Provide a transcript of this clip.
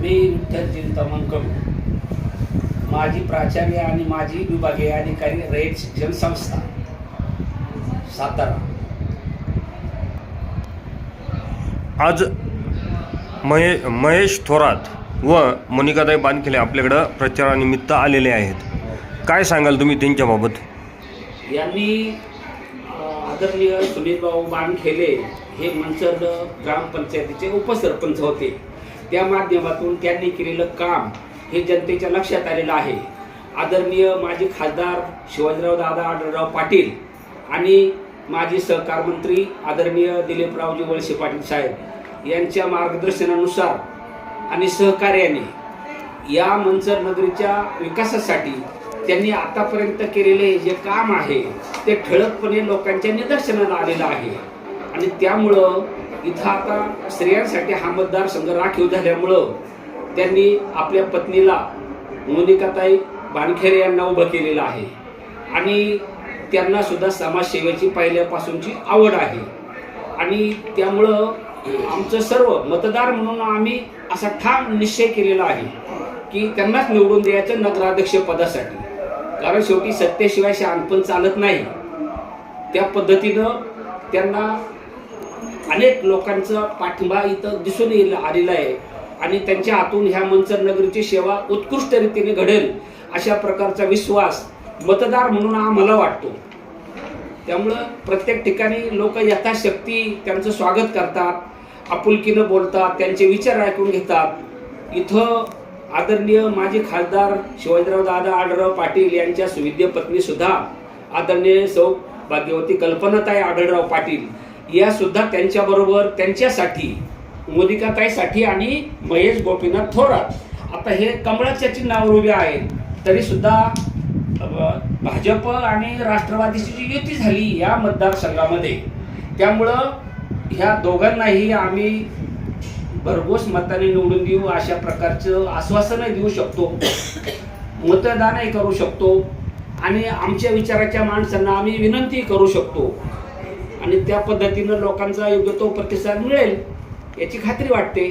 मी विठ्ठल चिंतामणकर, माजी प्राचार्य आणि माजी विभागीय अधिकारी, रयत शिक्षण संस्था, सातारा। आज महेश थोरात व मोनिकाताई बानखेले आपल्याकडं प्रचारानिमित्त आलेले आहेत। काय सांगाल तुम्ही त्यांच्याबाबत? यांनी आदरणीय सुनीलभाऊ बानखेले हे मंचर ग्रामपंचायतीचे उपसरपंच होते। त्या माध्यमातून त्यांनी केलेलं काम हे जनतेच्या लक्षात आलेलं आहे। आदरणीय माजी खासदार शिवाजीराव दादा आढळराव पाटील आणि माजी सहकार मंत्री आदरणीय दिलीपरावजी वळसे पाटील साहेब यांच्या मार्गदर्शनानुसार आणि सहकार्याने या मंचर नगरीच्या विकासासाठी त्यांनी आतापर्यंत केलेले जे काम आहे ते ठळकपणे लोकांच्या निदर्शनाला आलेलं आहे। आणि त्यामुळं इथं आता स्त्रियांसाठी हा मतदारसंघ राखीव झाल्यामुळं त्यांनी आपल्या पत्नीला मोनिकाताई बानखेले यांना उभं केलेलं आहे आणि त्यांना सुद्धा समाजसेवेची पहिल्यापासूनची आवड आहे। आणि त्यामुळं आमचं सर्व मतदार म्हणून आम्ही असा ठाम निश्चय केलेला आहे की त्यांनाच निवडून द्यायचं नगराध्यक्ष पदासाठी। कारण शेवटी सत्तेशिवाय शहाणपण चालत नाही। त्या पद्धतीनं त्यांना अनेक लोकांचा पाठिंबा इथं दिसून आलेला आहे आणि त्यांच्या हातून ह्या मंचर नगरीची सेवा उत्कृष्ट रीतीने घडेल अशा प्रकारचा विश्वास मतदार म्हणून आम्हाला वाटतो। त्यामुळं प्रत्येक ठिकाणी लोक यथाशक्ती त्यांचं स्वागत करतात, आपुलकीनं बोलतात, त्यांचे विचार ऐकून घेतात। इथं आदरणीय माजी खासदार शिवाजीराव दादा आढळराव पाटील यांच्या सुविद्य पत्नी सुद्धा आदरणीय सौ भाग्यवती कल्पनाताई आढळराव पाटील या सुद्धा त्यांच्याबरोबर त्यांच्यासाठी मोनिकाताईसाठी आणि महेश गोपीनाथ थोरात आता हे कमळाच्या चिन्हावर उभे आहेत। तरी सुद्धा भाजप आणि राष्ट्रवादीची जी युती झाली या मतदारसंघामध्ये, त्यामुळं ह्या दोघांनाही आम्ही भरघोस मताने निवडून देऊ अशा प्रकारचं आश्वासनही देऊ शकतो, मतदानही करू शकतो आणि आमच्या विचाराच्या माणसांना आम्ही विनंती करू शकतो आणि त्या पद्धतीनं लोकांचा योग्य तो प्रतिसाद मिळेल याची खात्री वाटते।